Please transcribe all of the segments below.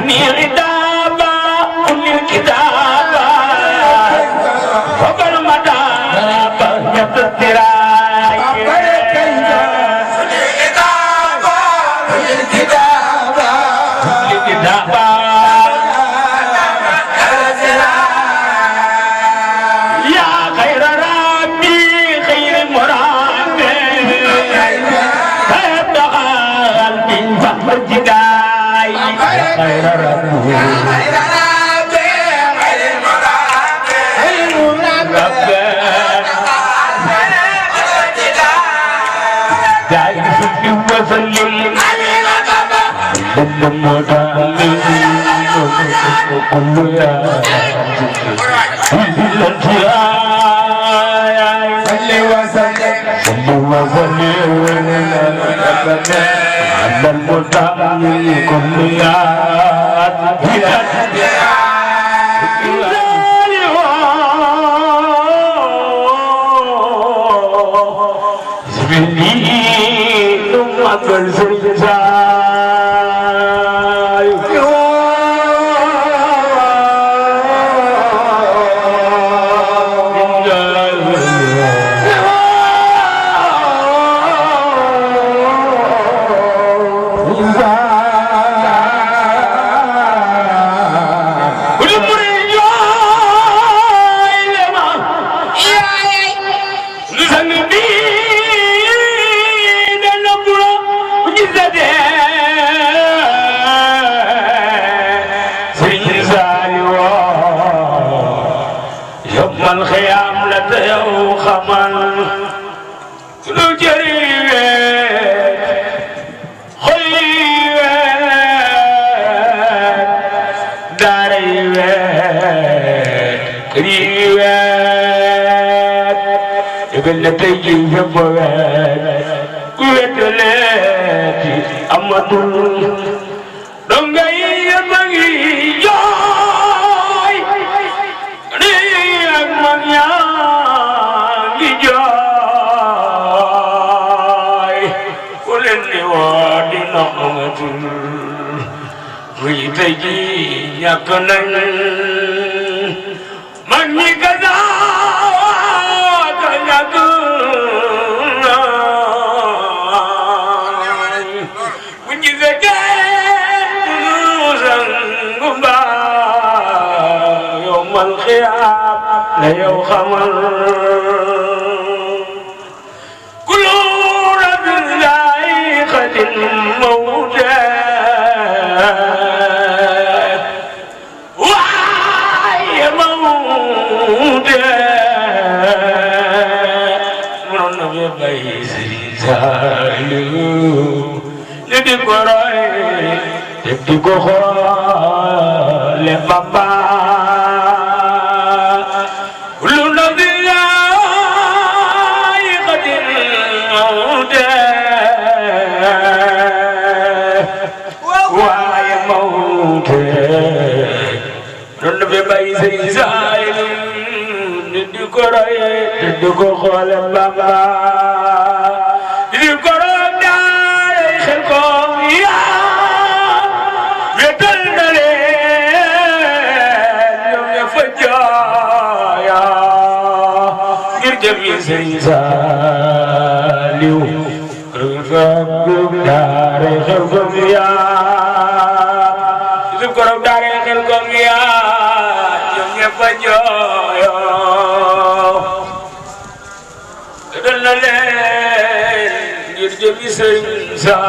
أكفني عتابا كل الكتابا وقل مدابا يبتراي يا خير ربي خير مرابي فيبتغى قلبي فهم الجداي خير ربي دايم صدق وسلم ثم تعلم كل يا صل وسلم على المتعلم كل يا تيجي جبوات كويتلاتي أمدول دونغاي يبغي جاي ريك مانيا جاي ولني وادي نقمتول ويتجي يكنن ماني كذا ليو خمر كل رب ذائقة الموت وحي موت من النبي بيسري زالو لدي قرأي لدي قخرى لبابا duko xole baba di ko daay xel ko ya wetal na leen ñoom ña fa jaaya ngir jëm yi Sëriñ Saaliw fa daare xel ko ya di ko daare xel ko ya ñoom ña fa jaaya ngir jëmi Sëriñ Saaliw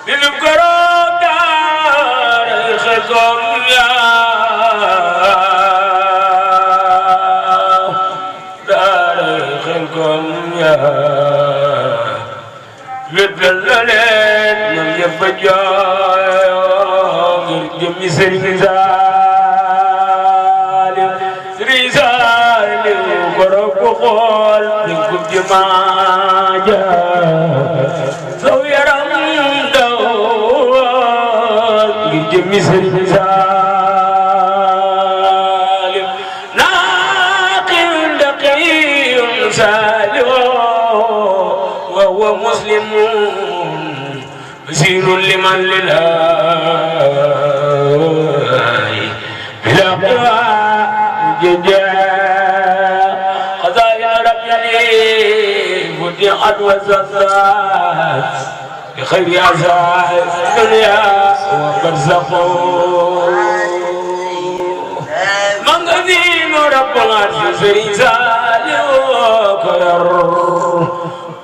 dinu koro daara xelkom yaa daara xelkom yaa wetal na leen ñoom ñëpp a jooy ngir jëmi Sëriñ Saaliw xool ni ko jumaaja saw yaram daw ngir jëmi Sëriñ Saaliw naaqin daqiyun saaliw wa huwa muslimun بشير لمن لله بلا قوى جداء قضايا ربي ودعت وزادت بخير عزاء الدنيا وبرزق من قديم رب العرش سيزال وكرر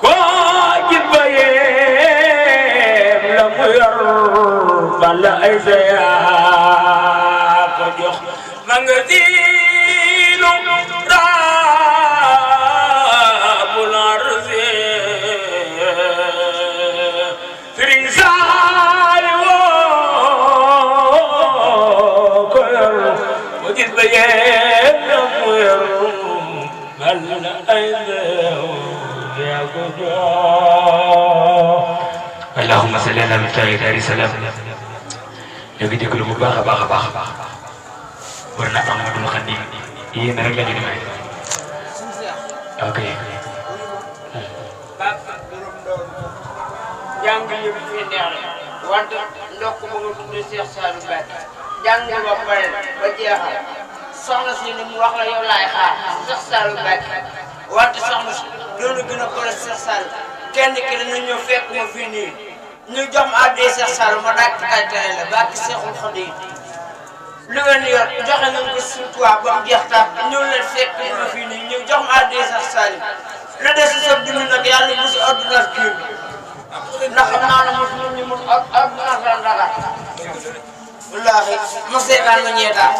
كواجب بيم لم ير بل أيزيا كجخ من قديم رب العرش سيزال وكرر وجد بيم لم ير بل أيزيا اللهم صل على مفتاح دار السلام نبي ديكلو bu baax a baax a baax war na Ahmadul Khadim yéen rek la ñu demee ok jàng yëpp fi neex wante ndokk ba nga tuddee Cheikh Saliou Mbacké jàng ba pare ba jeexal soxna si ni mu wax la yow laay xaar Cheikh Saliou Mbacké wante soxna si doon gën a bëri Cheikh Saliou kenn ki dina ñëw fekk ma fii nii ñu jox ma àddee Cheikh Saliou ma dàkk ay tere la barke Cheikhul Khadim lu ngeen yor joxe nañ ko suñu tubaab ba mu jeex taat ñëw leen fekk ma fii nii ñu jox ma àddee Cheikh Saliou la des si sa dund nag yàlla bu si ordonnance kii ndax xam naa ne mosu ñu mun ordonnance la ndaga wallaahi ma seetaan ma ñeetaan